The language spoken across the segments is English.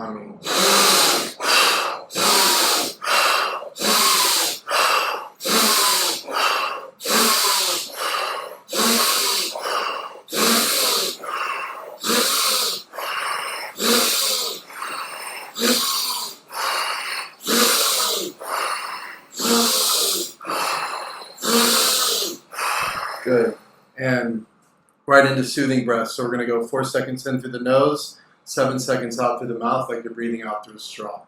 I mean, good. And right into soothing breath. So we're going to go 4 seconds in through the nose, 7 seconds out through the mouth, like you're breathing out through a straw.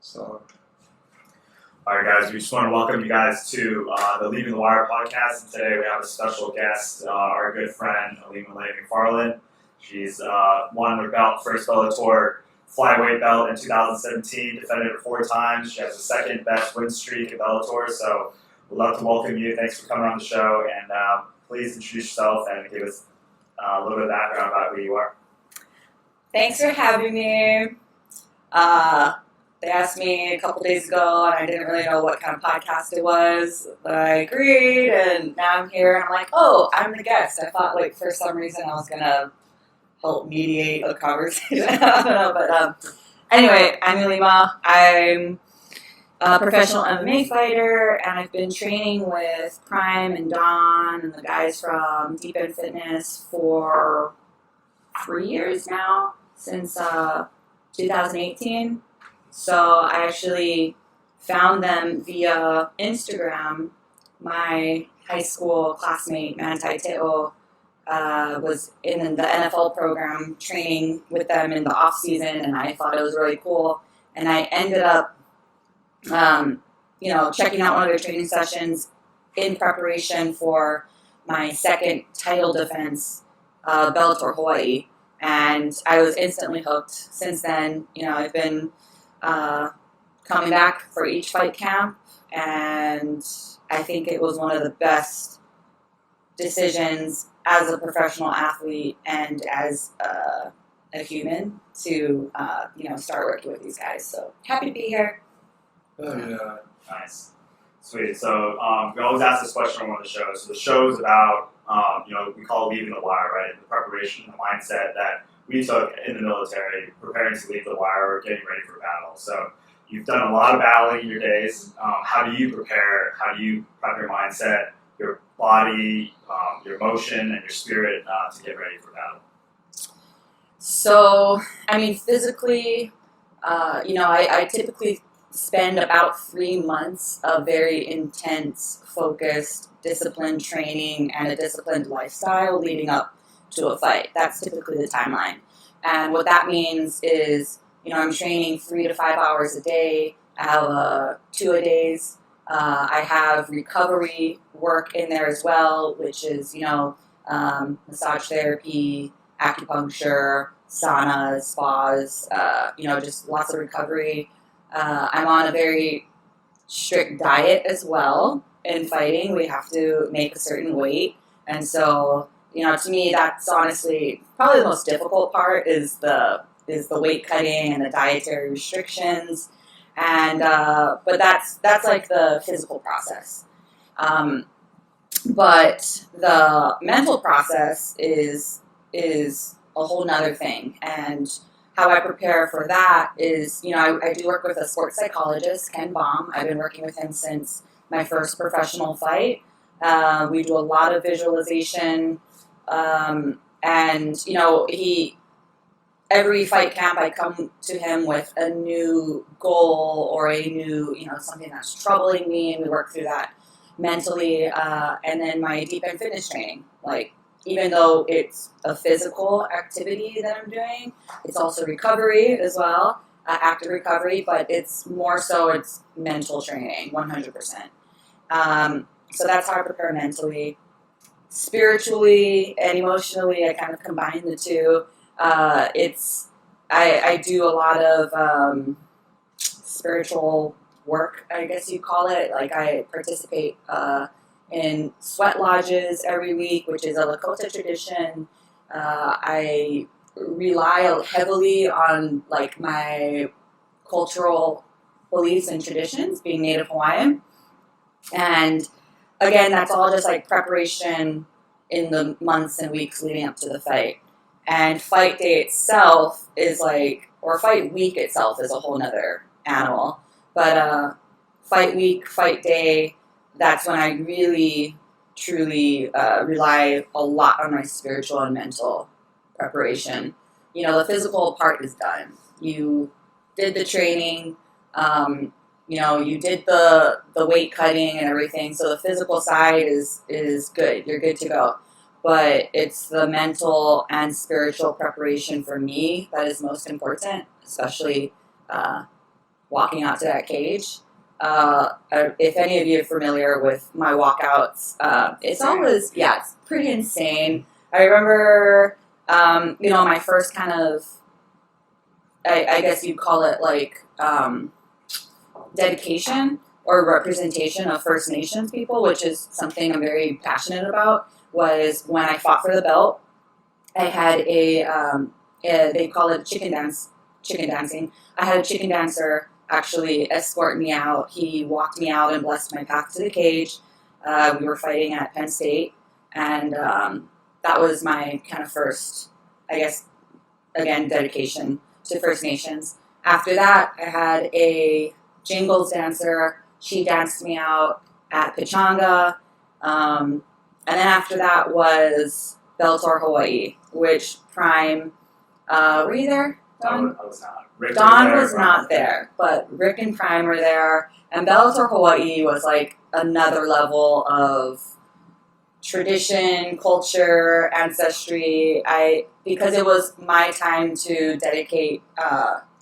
So, all right, guys, we just want to welcome you guys to the Leaving the Wire podcast. And today we have a special guest, our good friend, Ilima Lei Mcfarlane. She's won her belt, first Bellator flyweight belt in 2017, defended it 4 times. She has the second best win streak in Bellator. So we'd love to welcome you. Thanks for coming on the show. And please introduce yourself and give us a little bit of background about who you are. Thanks for having me. They asked me a couple days ago, and I didn't really know what kind of podcast it was, but I agreed, and now I'm here, and I'm like, oh, I'm the guest. I thought, like, for some reason I was going to help mediate a conversation. I don't know, but anyway, I'm Ilima. I'm a professional MMA fighter, and I've been training with Prime and Don and the guys from Deep End Fitness for 3 years now, since 2018. So I actually found them via Instagram. My high school classmate, Manti Te'o, was in the NFL program training with them in the off season, and I thought it was really cool. And I ended up, checking out one of their training sessions in preparation for my second title defense, Bellator Hawaii. And I was instantly hooked. Since then, I've been coming back for each fight camp, and I think it was one of the best decisions as a professional athlete and as a human to start working with these guys. So happy to be here. oh, yeah. Nice. Sweet. So we always ask this question on one of the shows. So the show is about, we call it Leaving the Wire, right? The preparation, the mindset that we took in the military, preparing to leave the wire or getting ready for battle. So you've done a lot of battling in your days. How do you prepare? How do you prep your mindset, your body, your emotion, and your spirit to get ready for battle? So, physically, I typically spend about 3 months of very intense, focused, disciplined training and a disciplined lifestyle leading up to a fight. That's typically the timeline. And what that means is, I'm training 3 to 5 hours a day. I have 2-a-days. I have recovery work in there as well, which is, massage therapy, acupuncture, saunas, spas, just lots of recovery. I'm on a very strict diet as well. In fighting, we have to make a certain weight. And so, to me, that's honestly probably the most difficult part is the weight cutting and the dietary restrictions, and but that's like the physical process. But the mental process is a whole nother thing, and how I prepare for that is, I do work with a sports psychologist, Ken Baum. I've been working with him since my first professional fight. We do a lot of visualization. And every fight camp I come to him with a new goal or a new, something that's troubling me, and we work through that mentally. And then my deep end fitness training, like, even though it's a physical activity that I'm doing, it's also recovery as well, active recovery, but it's more so it's mental training, 100%. So that's how I prepare mentally. Spiritually and emotionally, I kind of combine the two. I do a lot of spiritual work, I guess you call it. Like, I participate in sweat lodges every week, which is a Lakota tradition. I rely heavily on like my cultural beliefs and traditions, being Native Hawaiian. And again, that's all just like preparation in the months and weeks leading up to the fight. And fight day itself is like, or fight week itself is a whole nother animal. But fight week, fight day, that's when I really, truly rely a lot on my spiritual and mental preparation. You know, the physical part is done. You did the training, you know, you did the weight cutting and everything, so the physical side is good. You're good to go. But it's the mental and spiritual preparation for me that is most important, especially walking out to that cage. If any of you are familiar with my walkouts, it's always, it's pretty insane. I remember, you know, my first kind of, I guess you'd call it like dedication or representation of First Nations people, which is something I'm very passionate about, was when I fought for the belt. I had they call it chicken dancing. I had a chicken dancer actually escort me out. He walked me out and blessed my path to the cage. We were fighting at Penn State, and that was my kind of first, I guess, again, dedication to First Nations. After that, I had a jingles dancer. She danced me out at Pechanga. And then after that was Bellator, Hawaii, which Prime, were you there, Don? I was not. Rick Don was not there, but Rick and Prime were there. And Bellator, Hawaii was like another level of tradition, culture, ancestry. Because it was my time to dedicate,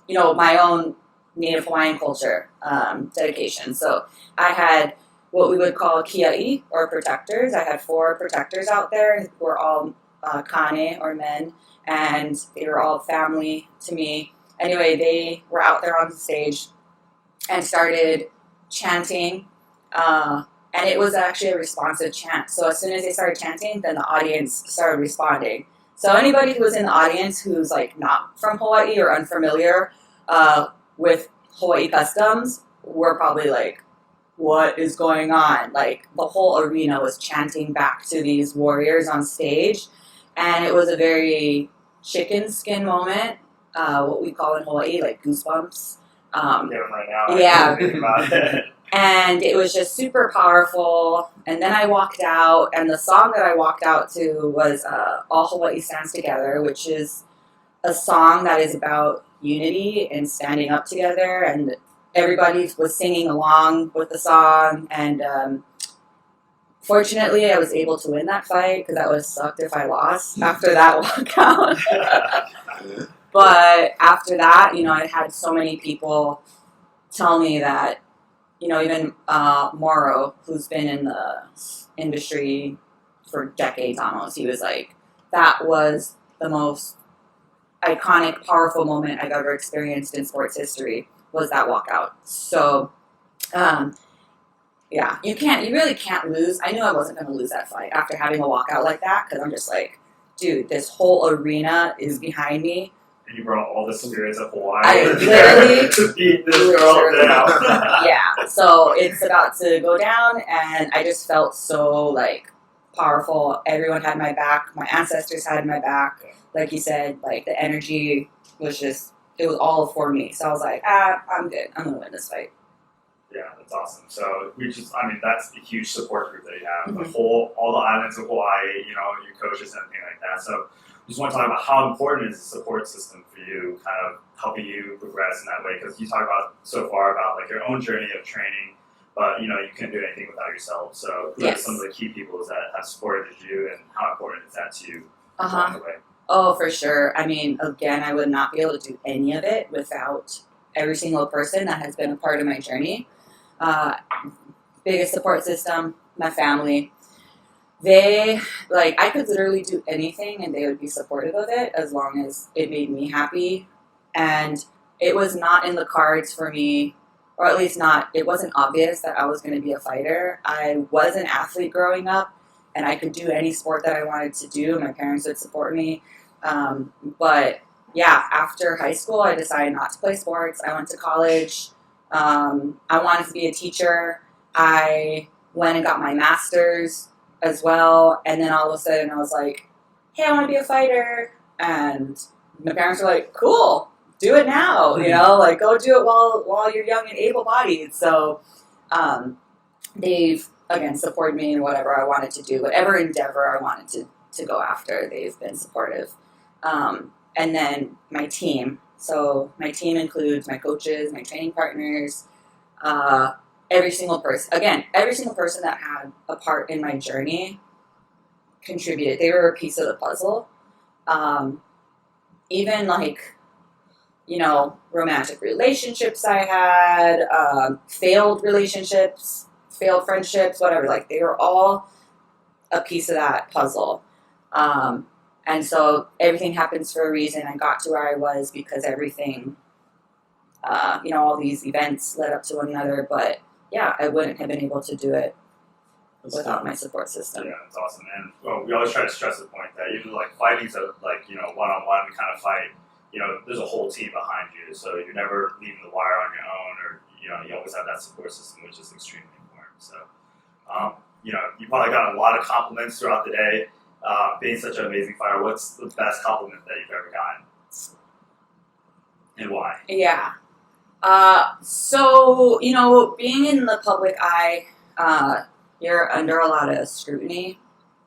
you know, my own Native Hawaiian culture dedication. So I had what we would call kia'i, or protectors. I had 4 protectors out there who were all kane, or men, and they were all family to me. Anyway, they were out there on the stage and started chanting, and it was actually a responsive chant. So as soon as they started chanting, then the audience started responding. So anybody who was in the audience who's like not from Hawaii or unfamiliar with Hawaii customs were probably like, what is going on? Like, the whole arena was chanting back to these warriors on stage, and it was a very chicken skin moment, what we call in Hawaii, like goosebumps. Right now. Yeah. Think about it. And it was just super powerful. And then I walked out, and the song that I walked out to was All Hawaii Stands Together, which is a song that is about unity and standing up together, and everybody was singing along with the song. And fortunately, I was able to win that fight, because that would have sucked if I lost after that walkout. But after that, you know, I had so many people tell me that, you know, even Morrow, who's been in the industry for decades almost, he was like, that was the most iconic, powerful moment I've ever experienced in sports history, was that walkout. So, yeah, you really can't lose. I knew I wasn't going to lose that fight after having a walkout like that, because I'm just like, dude, this whole arena is behind me. And you brought all the spirits of Hawaii I literally to beat this girl down. Yeah, so it's about to go down, and I just felt so, like, powerful. Everyone had my back. My ancestors had my back. Like you said, like, the energy was just, it was all for me. So I was like, I'm good. I'm going to win this fight. Yeah, that's awesome. So that's a huge support group that you have. Mm-hmm. All the islands of Hawaii, you know, your coaches and everything like that. So just want to talk about how important is the support system for you, kind of helping you progress in that way. Because you talk about so far about like your own journey of training, but you know, you couldn't do anything without yourself. So who are some of the key people that have supported you, and how important is that to you along the way? Oh, for sure. I mean, again, I would not be able to do any of it without every single person that has been a part of my journey. Biggest support system, my family. They, like, I could literally do anything and they would be supportive of it as long as it made me happy. And it was not in the cards for me, or at least not, it wasn't obvious that I was going to be a fighter. I was an athlete growing up, and I could do any sport that I wanted to do. My parents would support me. But yeah, after high school, I decided not to play sports. I went to college. I wanted to be a teacher. I went and got my master's as well. And then all of a sudden I was like, hey, I want to be a fighter. And my parents were like, cool, do it now. You know, like go do it while you're young and able-bodied. So they've, again, supported me in whatever I wanted to do, whatever endeavor I wanted to go after. They've been supportive. And then my team. So my team includes my coaches, my training partners, every single person. Again, every single person that had a part in my journey contributed. They were a piece of the puzzle. Even like, you know, romantic relationships I had, failed relationships, failed friendships, whatever. Like they were all a piece of that puzzle. And so everything happens for a reason. I got to where I was because everything, you know, all these events led up to one another. But yeah, I wouldn't have been able to do it without my support system. Yeah, that's awesome. And well, we always try to stress the point that even like fighting's a like, you know, one-on-one kind of fight, you know, there's a whole team behind you. So you're never leaving the wire on your own, or, you know, you always have that support system, which is extremely important. So, you know, you probably got a lot of compliments throughout the day. Being such an amazing fighter, what's the best compliment that you've ever gotten? And why? Yeah. So, you know, being in the public eye, you're under a lot of scrutiny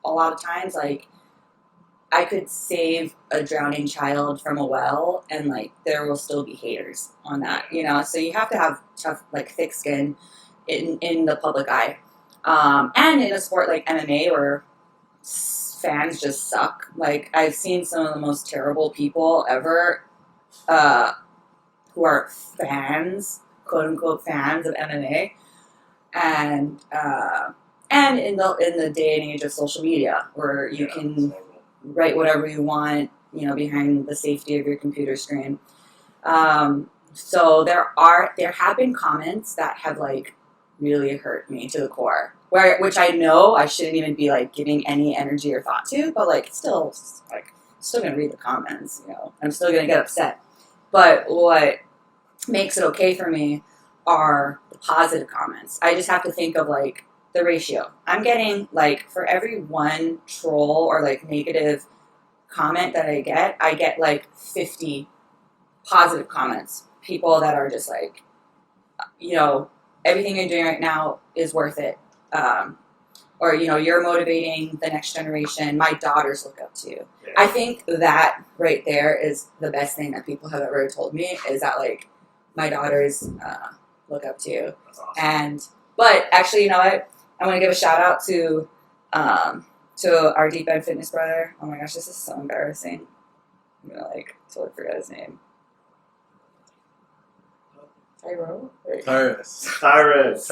a lot of times. Like, I could save a drowning child from a well, and, like, there will still be haters on that, you know? So you have to have tough, like, thick skin in the public eye. And in a sport like MMA where fans just suck. Like, I've seen some of the most terrible people ever who are fans, quote-unquote fans of MMA. And in the day and age of social media, where you can write whatever you want, you know, behind the safety of your computer screen. So there have been comments that have, like, really hurt me to the core, which I know I shouldn't even be, like, giving any energy or thought to, but, like, still gonna read the comments, you know, I'm still gonna get upset. But what makes it okay for me are the positive comments. I just have to think of, like, the ratio. I'm getting, like, for every one troll or, like, negative comment that I get like 50 positive comments. People that are just like, you know, everything you're doing right now is worth it. Or, you know, you're motivating the next generation. My daughters look up to you. Yeah. I think that right there is the best thing that people have ever told me, is that, like, my daughters look up to you. That's awesome. But actually, you know what? I want to give a shout out to our deep end fitness brother. Oh my gosh, this is so embarrassing. I'm gonna, like, totally forget his name. Tyrus the virus.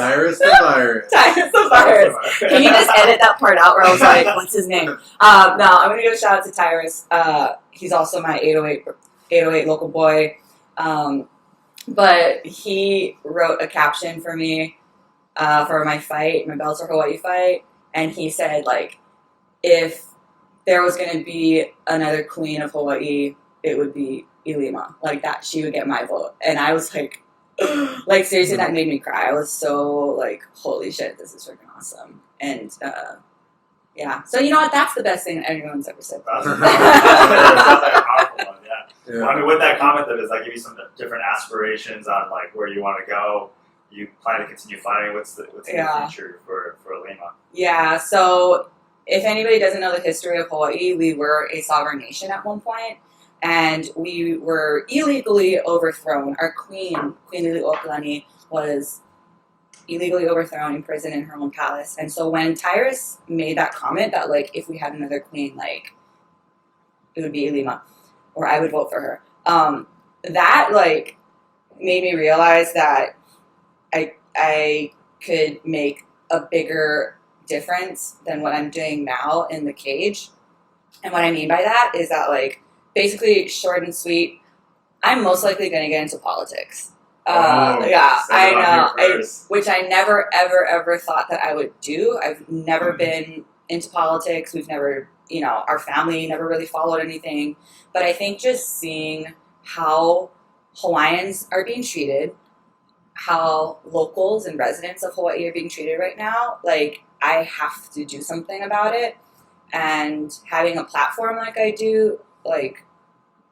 Can you just edit that part out where I was like, what's his name? No, I'm going to give a shout out to Tyrus. He's also my 808 local boy. But he wrote a caption for me for my fight, my Bellator Hawaii fight. And he said, like, if there was going to be another queen of Hawaii, it would be Ilima. Like, that, she would get my vote. And I was like, like, seriously, that made me cry. I was so, like, holy shit, this is freaking awesome. And, yeah. So, you know what? That's the best thing that anyone's ever said. That's like a powerful one, yeah. Well, I mean, with that comment, though, does that give you some different aspirations on, like, where you want to go? You plan to continue fighting? What's the future for Ilima? Yeah, so if anybody doesn't know the history of Hawaii, we were a sovereign nation at one point. And we were illegally overthrown. Our Queen Liliuokalani, was illegally overthrown in prison in her own palace. And so when Tyrus made that comment that, like, if we had another queen, like, it would be Ilima, or I would vote for her, that, like, made me realize that I could make a bigger difference than what I'm doing now in the cage. And what I mean by that is that, like, basically, short and sweet, I'm most likely going to get into politics. Yeah, so I you're know. on here first. Which I never, ever, ever thought that I would do. I've never been into politics. We've never, our family never really followed anything. But I think just seeing how Hawaiians are being treated, how locals and residents of Hawaii are being treated right now, like, I have to do something about it. And having a platform like I do, like,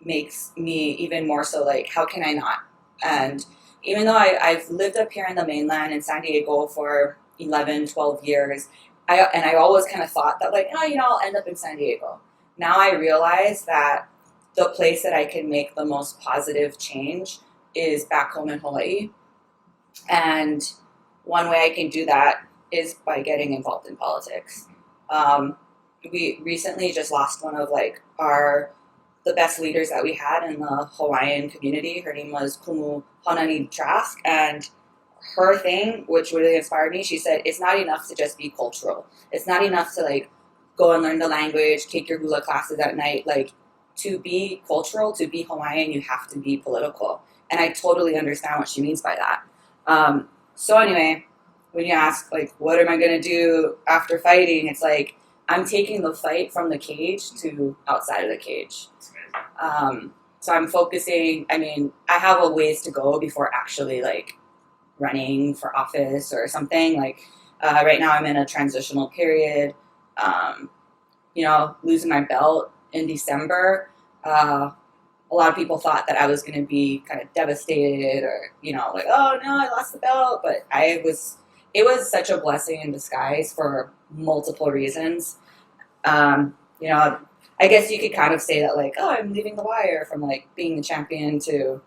makes me even more so like, how can I not? And even though I've lived up here in the mainland in San Diego for 11, 12 years, I always kind of thought that, like, I'll end up in San Diego. Now I realize that the place that I can make the most positive change is back home in Hawaii. And one way I can do that is by getting involved in politics. We recently just lost one of like the best leaders that we had in the Hawaiian community. Her name was Kumu Hanani Trask, and her thing, which really inspired me, she said, it's not enough to just be cultural. It's not enough to like go and learn the language, take your hula classes at night. Like, to be cultural, to be Hawaiian, you have to be political. And I totally understand what she means by that. So anyway, when you ask, like, what am I going to do after fighting? It's like, I'm taking the fight from the cage to outside of the cage. So I'm focusing, I have a ways to go before actually, like, running for office or something. Like, right now I'm in a transitional period. Losing my belt in December, a lot of people thought that I was going to be kind of devastated or, like, oh no, I lost the belt. But it was such a blessing in disguise for multiple reasons. I guess you could kind of say that, like, oh, I'm leaving the wire from like being the champion to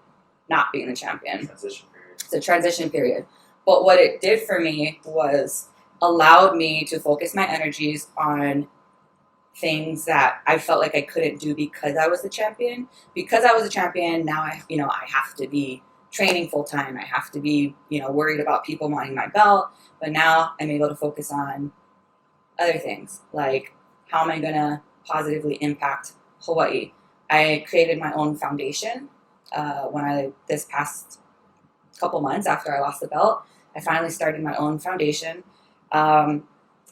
not being the champion. Transition period. It's a transition period. But what it did for me was allowed me to focus my energies on things that I felt like I couldn't do because I was the champion. Because I was a champion, now I have to be training full time. I have to be, worried about people wanting my belt. But now I'm able to focus on other things, like, how am I going to positively impact Hawaii? I created my own foundation this past couple months after I lost the belt. I finally started my own foundation. Tell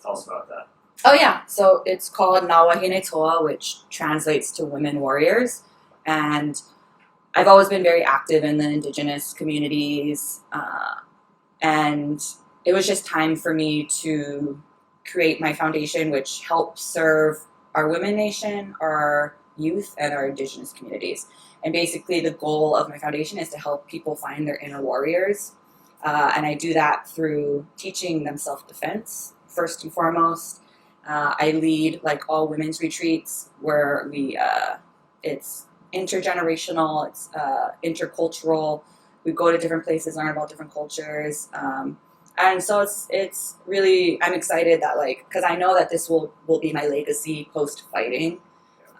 us about that. Oh, yeah. So it's called Nawahine Toa, which translates to Women Warriors. And I've always been very active in the indigenous communities. And it was just time for me to create my foundation, which helps serve our women nation, our youth, and our indigenous communities. And basically the goal of my foundation is to help people find their inner warriors. And I do that through teaching them self-defense, first and foremost. I lead like all women's retreats where it's intergenerational, it's intercultural. We go to different places, learn about different cultures. And so it's really, I'm excited that, like, because I know that this will be my legacy post-fighting.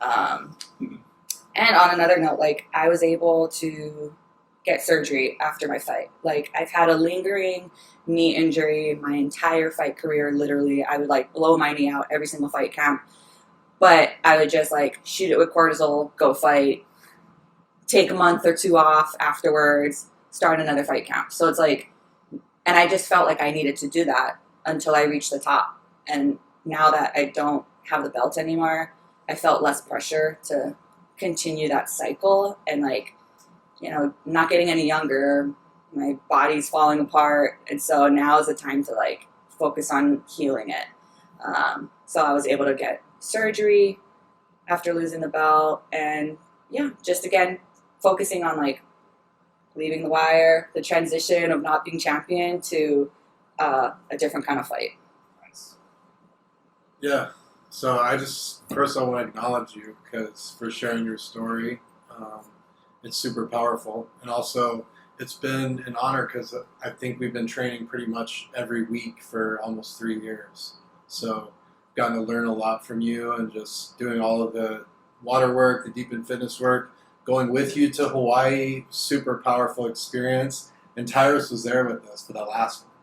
And on another note, like, I was able to get surgery after my fight. Like, I've had a lingering knee injury my entire fight career. Literally, I would like blow my knee out every single fight camp. But I would just like shoot it with cortisol, go fight, take a month or two off afterwards, start another fight camp. So it's like, and I just felt like I needed to do that until I reached the top. And now that I don't have the belt anymore, I felt less pressure to continue that cycle. And like, not getting any younger, my body's falling apart. And so now is the time to like focus on healing it. So I was able to get surgery after losing the belt. And yeah, just again, focusing on like leaving the wire, the transition of not being champion to a different kind of fight. Nice. Yeah. So I want to acknowledge you for sharing your story. It's super powerful. And also it's been an honor because I think we've been training pretty much every week for almost 3 years. So I've gotten to learn a lot from you and just doing all of the water work, the deep and fitness work, going with you to Hawaii, super powerful experience. And Tyrus was there with us for the last one.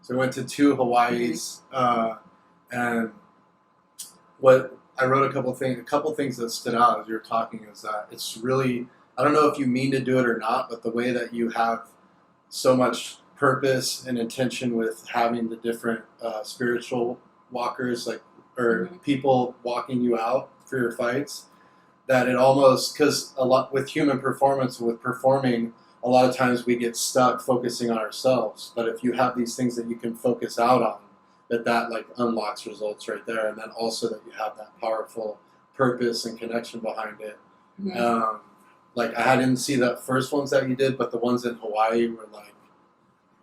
So we went to 2 Hawaiis, and what I wrote a couple things that stood out as you were talking is that it's really, I don't know if you mean to do it or not, but the way that you have so much purpose and intention with having the different spiritual walkers, like, or people walking you out for your fights, that it almost, because a lot with human performance, with performing, a lot of times we get stuck focusing on ourselves. But if you have these things that you can focus out on, that like unlocks results right there, and then also that you have that powerful purpose and connection behind it. Like I didn't see the first ones that you did, but the ones in Hawaii were like,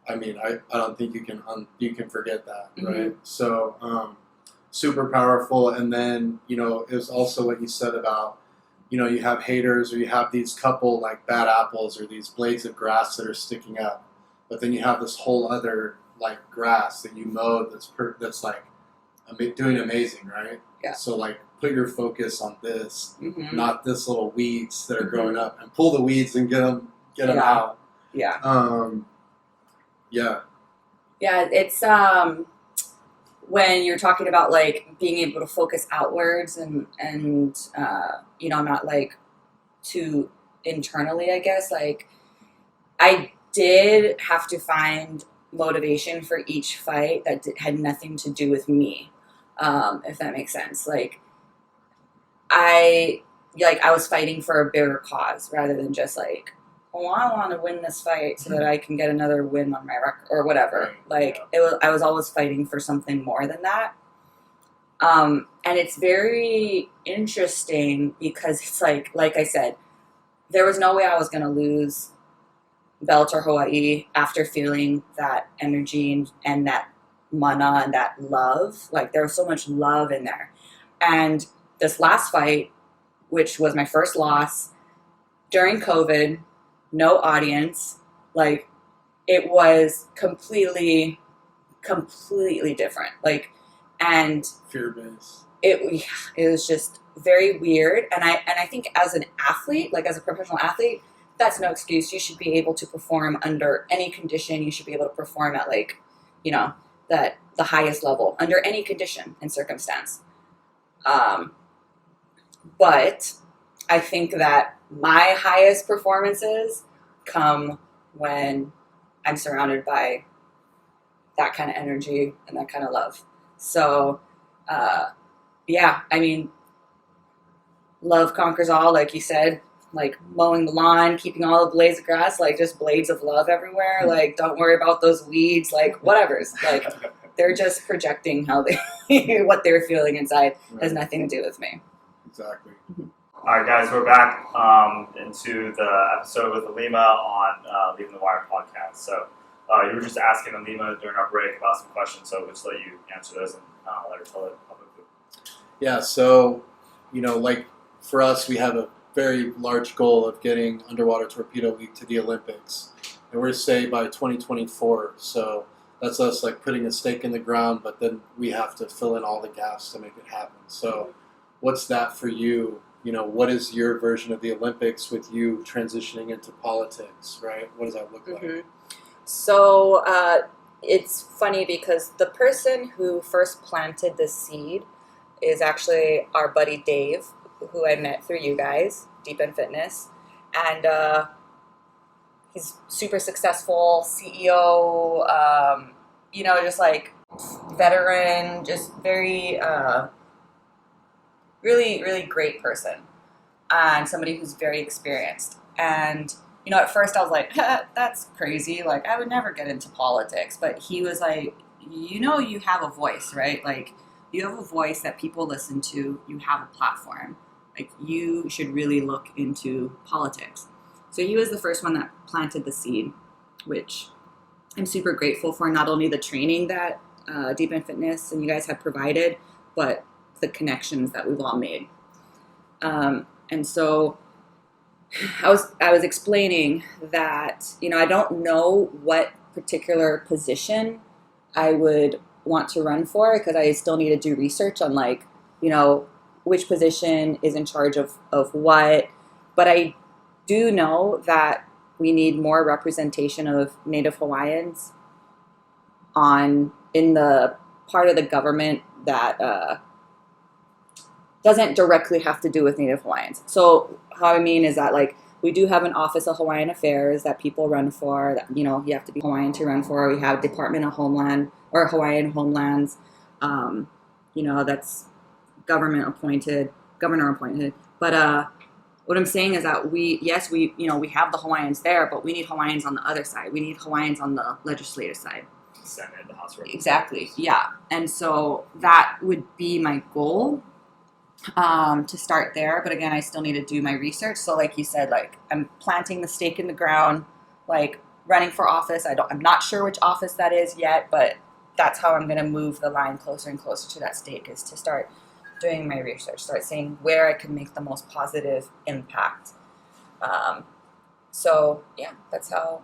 I mean, I don't think you can forget that, right? So super powerful. And then, you know, it was also what you said about, you know, you have haters, or you have these couple like bad apples or these blades of grass that are sticking up, but then you have this whole other like grass that you mowed that's like doing amazing, right? Yeah. So like put your focus on this, not this little weeds that are growing up, and pull the weeds and get them out. Yeah. Yeah. Yeah. It's when you're talking about like being able to focus outwards and you know, not like too internally, I guess. Like I did have to find motivation for each fight that had nothing to do with me, if that makes sense. Like I was fighting for a bigger cause rather than just like, oh, I want to win this fight so that I can get another win on my record or whatever. Like I was always fighting for something more than that. And it's very interesting because it's like I said, there was no way I was going to lose Bellator Hawaii after feeling that energy and that mana and that love. Like there was so much love in there. And this last fight, which was my first loss during COVID, no audience, like it was completely different. Like, and fear-based. It was just very weird. And I think as an athlete, like as a professional athlete, that's no excuse. You should be able to perform under any condition. You should be able to perform at like, you know, the highest level under any condition and circumstance. But I think that my highest performances come when I'm surrounded by that kind of energy and that kind of love. So, yeah, I mean, love conquers all, like you said, like mowing the lawn, keeping all the blades of grass, like just blades of love everywhere. Like, don't worry about those weeds, like whatever's like, they're just projecting how they, what they're feeling inside. Right. Has nothing to do with me. Exactly. All right, guys, we're back into the episode with Ilima on Leaving the Wire podcast. So you were just asking Ilima during our break about some questions, so we'll just let you answer those and let her tell it publicly. Yeah, so, you know, like for us, we have a very large goal of getting Underwater Torpedo Week to the Olympics. And we're say by 2024, so that's us like putting a stake in the ground, but then we have to fill in all the gaps to make it happen. So what's that for you? You know, what is your version of the Olympics with you transitioning into politics, right? What does that look like? So it's funny because the person who first planted the seed is actually our buddy Dave, who I met through you guys, Deep in Fitness. And he's super successful, CEO, you know, just like veteran, just very... really, really great person and somebody who's very experienced. And, you know, at first I was like, that's crazy. Like, I would never get into politics. But he was like, you know, you have a voice, right? Like, you have a voice that people listen to. You have a platform. Like, you should really look into politics. So he was the first one that planted the seed, which I'm super grateful for. Not only the training that Deep in Fitness and you guys have provided, but the connections that we've all made. And so I was explaining that, you know, I don't know what particular position I would want to run for because I still need to do research on like, you know, which position is in charge of what. But I do know that we need more representation of Native Hawaiians in the part of the government that doesn't directly have to do with Native Hawaiians. So how I mean is that like We do have an Office of Hawaiian Affairs that people run for. That, you know, you have to be Hawaiian to run for. We have Department of Homeland or Hawaiian Homelands. You know, that's governor appointed. But what I'm saying is that we have the Hawaiians there, but we need Hawaiians on the other side. We need Hawaiians on the legislative side. Senate, the House of Representatives. Exactly. Yeah. And so that would be my goal. To start there, but again, I still need to do my research. So like you said, like I'm planting the stake in the ground, like running for office. I'm not sure which office that is yet, but that's how I'm going to move the line closer and closer to that stake, is to start doing my research, start seeing where I can make the most positive impact. So yeah, that's how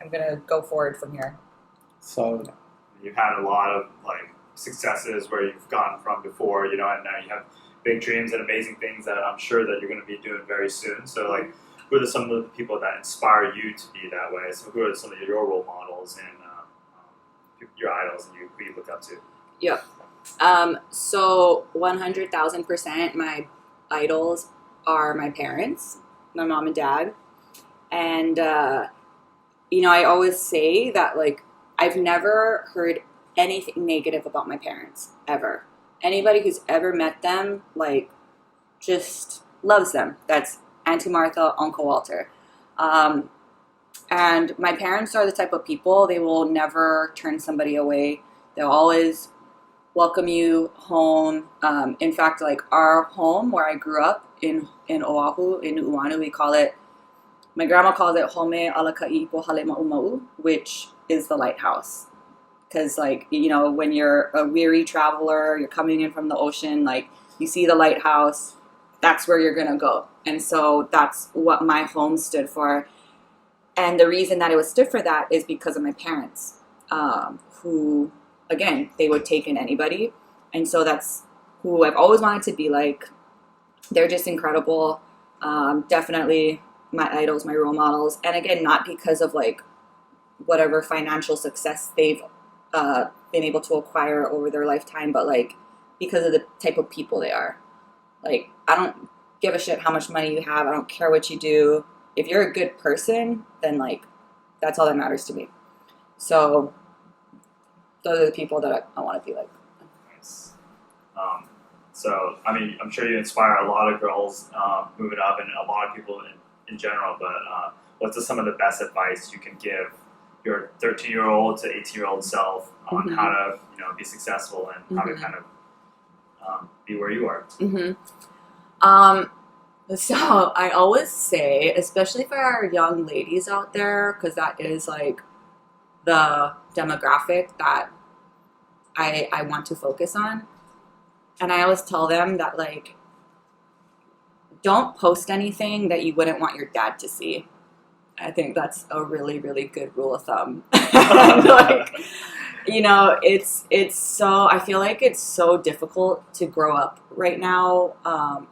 I'm going to go forward from here. So you've had a lot of like successes where you've gone from before, you know, and now you have big dreams and amazing things that I'm sure that you're going to be doing very soon. So like, who are some of the people that inspire you to be that way? So who are some of your role models and your idols and who you look up to? Yeah. So 100,000% my idols are my parents, my mom and dad. And, you know, I always say that like, I've never heard anything negative about my parents, ever. Anybody who's ever met them, like, just loves them. That's Auntie Martha, Uncle Walter. And my parents are the type of people, they will never turn somebody away. They'll always welcome you home. In fact, like, our home where I grew up in Oahu, in Uanu, we call it, my grandma calls it Home Alaka'i Pohale Ma'uma'u, which is the lighthouse. Because, like, you know, when you're a weary traveler, you're coming in from the ocean, like, you see the lighthouse, that's where you're going to go. And so that's what my home stood for. And the reason that it stood for that is because of my parents, who, again, they would take in anybody. And so that's who I've always wanted to be like. They're just incredible. Definitely my idols, my role models. And again, not because of, like, whatever financial success they've been able to acquire over their lifetime, but like because of the type of people they are. Like, I don't give a shit how much money you have. I don't care what you do. If you're a good person, then like that's all that matters to me. So those are the people that I want to be like. Nice. So I mean, I'm sure you inspire a lot of girls moving up, and a lot of people in general. But what's some of the best advice you can give your 13-year-old to 18-year-old self on how to, you know, be successful and how to kind of be where you are? So I always say, especially for our young ladies out there, because that is like the demographic that I want to focus on. And I always tell them that, like, don't post anything that you wouldn't want your dad to see. I think that's a really, really good rule of thumb. Like, you know, it's so, I feel like it's so difficult to grow up right now,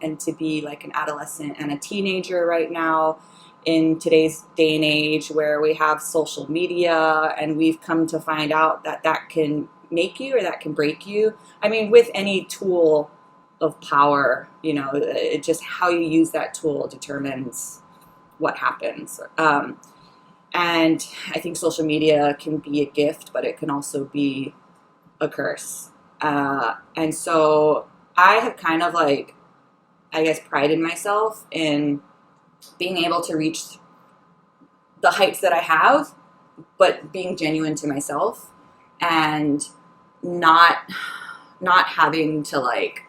and to be like an adolescent and a teenager right now in today's day and age where we have social media, and we've come to find out that that can make you or that can break you. I mean, with any tool of power, you know, it just how you use that tool determines what happens. And I think social media can be a gift, but it can also be a curse. And so I have kind of, like, I guess, prided myself in being able to reach the heights that I have, but being genuine to myself and not having to, like,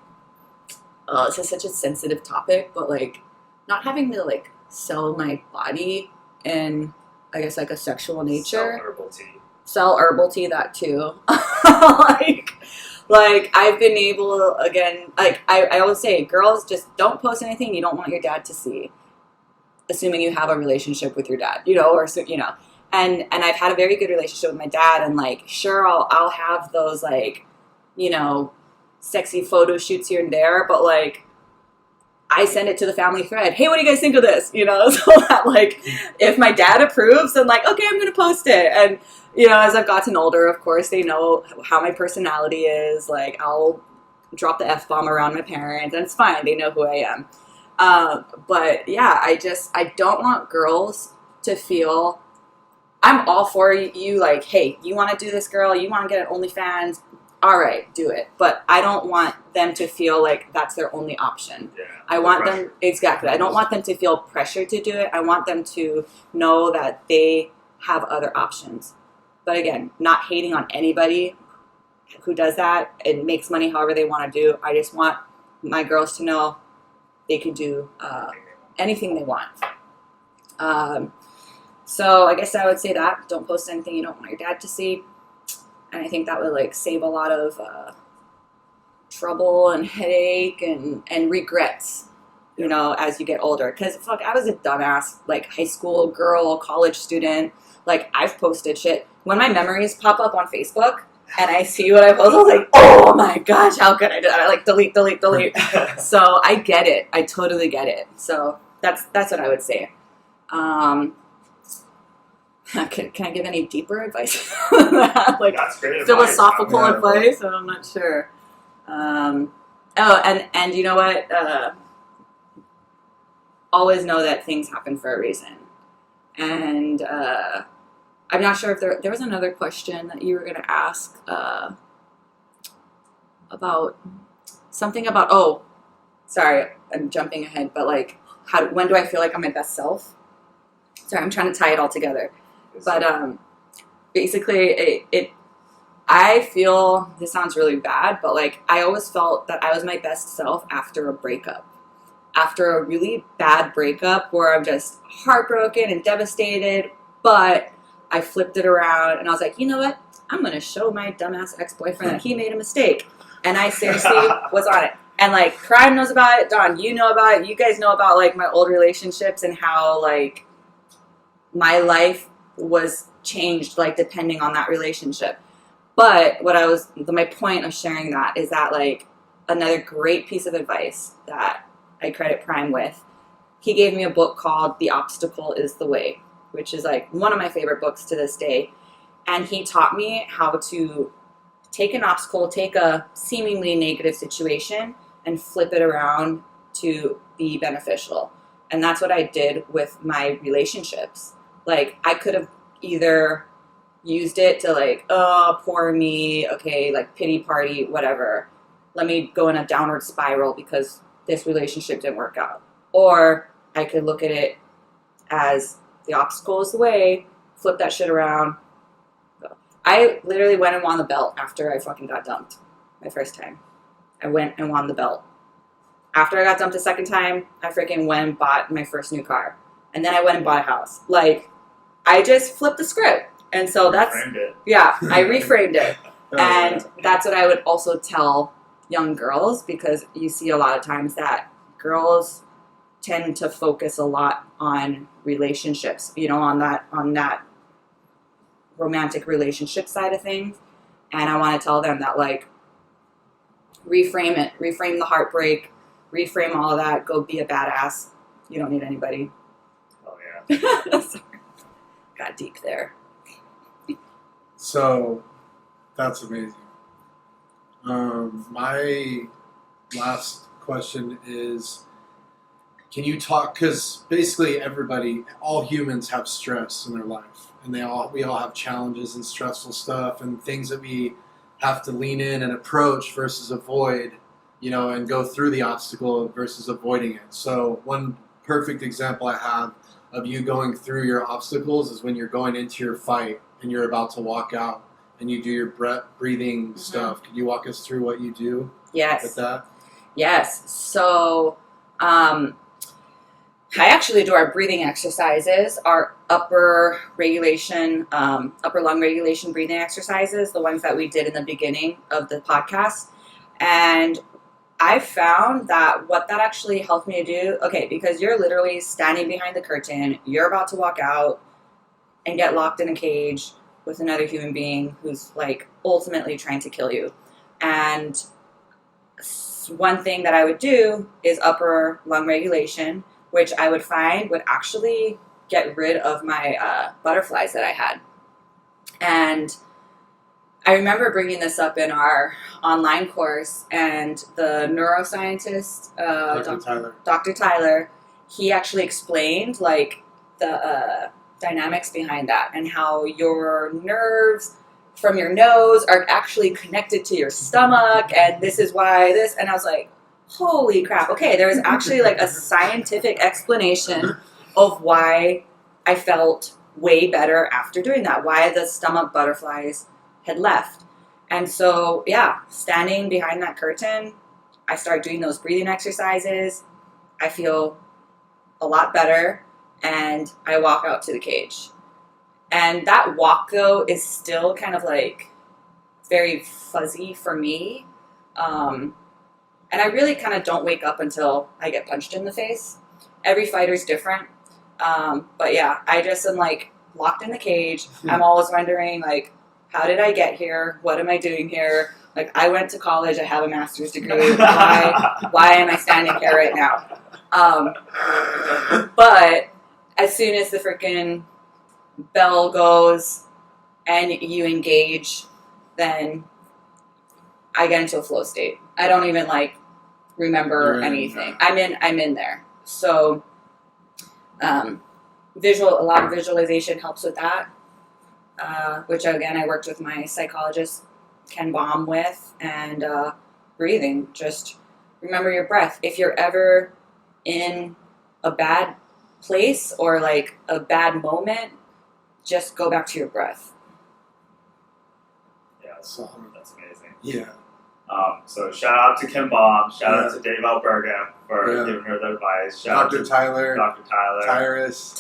this is such a sensitive topic, but, like, not having to, like, sell my body in, I guess, like, a sexual nature. Sell herbal tea, that too. like I've been able, again, like, I always say, girls, just don't post anything you don't want your dad to see, assuming you have a relationship with your dad, you know, or, you know, and I've had a very good relationship with my dad, and, like, sure, I'll have those, like, you know, sexy photo shoots here and there, but, like, I send it to the family thread. Hey, what do you guys think of this? You know, so that, like, if my dad approves, then, like, okay, I'm going to post it. And, you know, as I've gotten older, of course, they know how my personality is. Like, I'll drop the F-bomb around my parents, and it's fine. They know who I am. But yeah, I don't want girls to feel, I'm all for you, like, hey, you want to do this, girl? You want to get an OnlyFans? All right, do it. But I don't want them to feel like that's their only option. Yeah, I want them, exactly. I don't want them to feel pressured to do it. I want them to know that they have other options. But again, not hating on anybody who does that and makes money however they want to do. I just want my girls to know they can do anything they want. So I guess I would say that. Don't post anything you don't want your dad to see. And I think that would like save a lot of trouble and headache and regrets, you know, as you get older. Because fuck, I was a dumbass, like high school girl, college student. Like I've posted shit. When my memories pop up on Facebook and I see what I post, I was like, oh my gosh, how could I do that? I like delete. So I get it. I totally get it. So that's what I would say. Can I give any deeper advice? Like that's great philosophical advice. I'm not sure. And you know what? Always know that things happen for a reason. And I'm not sure if there was another question that you were going to ask about something about. Oh, sorry, I'm jumping ahead. But like, when do I feel like I'm my best self? Sorry, I'm trying to tie it all together. But basically, I feel, this sounds really bad, but like I always felt that I was my best self after a breakup. After a really bad breakup where I'm just heartbroken and devastated, but I flipped it around and I was like, you know what? I'm going to show my dumbass ex-boyfriend that he made a mistake. And I seriously was on it. And like, Crime knows about it. Don, you know about it. You guys know about like my old relationships and how like my life was changed like depending on that relationship. But my point of sharing that is that like another great piece of advice that I credit Prime with, he gave me a book called The Obstacle is the Way, which is like one of my favorite books to this day. And he taught me how to take an obstacle, take a seemingly negative situation and flip it around to be beneficial. And that's what I did with my relationships. Like, I could have either used it to like, oh, poor me, okay, like pity party, whatever. Let me go in a downward spiral because this relationship didn't work out. Or I could look at it as the obstacle is the way, flip that shit around. I literally went and won the belt after I fucking got dumped my first time. I went and won the belt. After I got dumped the second time, I freaking went and bought my first new car. And then I went and bought a house. Like, I just flipped the script. And so that's, yeah, I reframed it. And that's what I would also tell young girls, because you see a lot of times that girls tend to focus a lot on relationships, you know, on that romantic relationship side of things. And I want to tell them that, like, reframe it, reframe the heartbreak, reframe all of that, go be a badass. You don't need anybody. Oh, yeah. Sorry. Got deep there. So, that's amazing. My last question is, can you talk, because basically all humans have stress in their life, and we all have challenges and stressful stuff and things that we have to lean in and approach versus avoid, you know, and go through the obstacle versus avoiding it. So one perfect example I have of you going through your obstacles is when you're going into your fight and you're about to walk out and you do your breathing stuff. Could you walk us through what you do with that? Yes. So I actually do our breathing exercises, our upper lung regulation breathing exercises, the ones that we did in the beginning of the podcast. And I found that what that actually helped me to do, okay, because you're literally standing behind the curtain, you're about to walk out and get locked in a cage with another human being who's like ultimately trying to kill you. And one thing that I would do is upper lung regulation, which I would find would actually get rid of my butterflies that I had. And I remember bringing this up in our online course, and the neuroscientist, Dr. Tyler, he actually explained like the dynamics behind that and how your nerves from your nose are actually connected to your stomach, and this is why this. And I was like, holy crap! Okay, there's actually like a scientific explanation of why I felt way better after doing that. Why the stomach butterflies had left. And so, yeah, standing behind that curtain, I start doing those breathing exercises. I feel a lot better, and I walk out to the cage. And that walk, though, is still kind of like very fuzzy for me. And I really kind of don't wake up until I get punched in the face. Every fighter's different. But yeah, I just am like locked in the cage. I'm always wondering, like, how did I get here? What am I doing here? Like, I went to college. I have a master's degree. Why am I standing here right now? But as soon as the freaking bell goes and you engage, then I get into a flow state. I don't even like remember anything. I'm in there. So a lot of visualization helps with that. Which again, I worked with my psychologist, Ken Baum, with, and breathing. Just remember your breath. If you're ever in a bad place or like a bad moment, just go back to your breath. Yeah, that's amazing. Yeah. So shout out to Kim Baum, shout out to Dave Alberga for giving her the advice. Shout Dr. Tyler, Tyrus,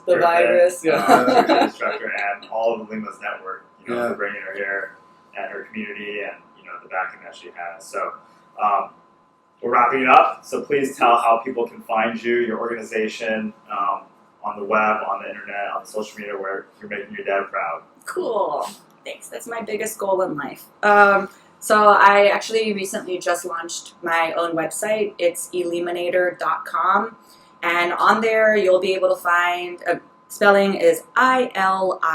the virus, instructor, and all of Ilima's network, for bringing her here and her community and the backing that she has. So we're wrapping it up. So please tell how people can find you, your organization, on the web, on the internet, on the social media, where you're making your dad proud. Cool. Thanks. That's my biggest goal in life. So I actually recently just launched my own website. It's Ilimanator.com. And on there, you'll be able to find, spelling is Ilimanator.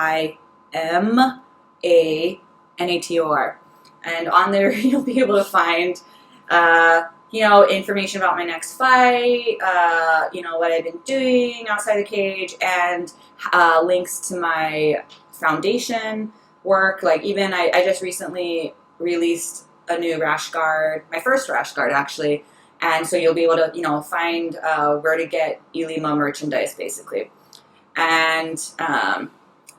And on there, you'll be able to find, information about my next fight, what I've been doing outside the cage, and links to my foundation work. Like, even I just recently released a new rash guard, my first rash guard actually, and so you'll be able to find where to get Ilima merchandise basically. And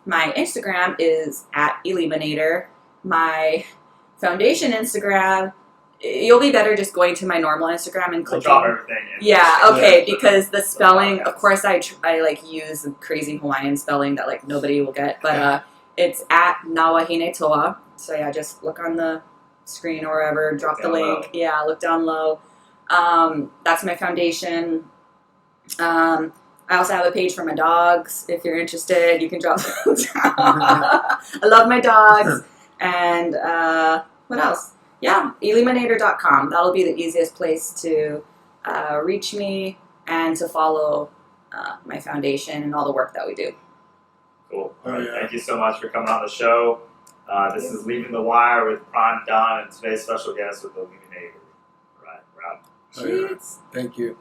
my Instagram is at Ilimanator. My foundation Instagram, you'll be better just going to my normal Instagram and clicking. We'll drop everything in. Yeah, okay, because the spelling, of course, I like use crazy Hawaiian spelling that like nobody will get, but it's at Nawahine Toa. So yeah, just look on the screen or wherever, drop the link. Yeah, look down low. That's my foundation. I also have a page for my dogs. If you're interested, you can drop them down. I love my dogs. And what else? Yeah, Ilimanator.com. That'll be the easiest place to reach me and to follow my foundation and all the work that we do. Cool. Thank you so much for coming on the show. This is Leaving the Wire with Tran, and today's special guest with Ilimanator. All right, we're out. Thank you.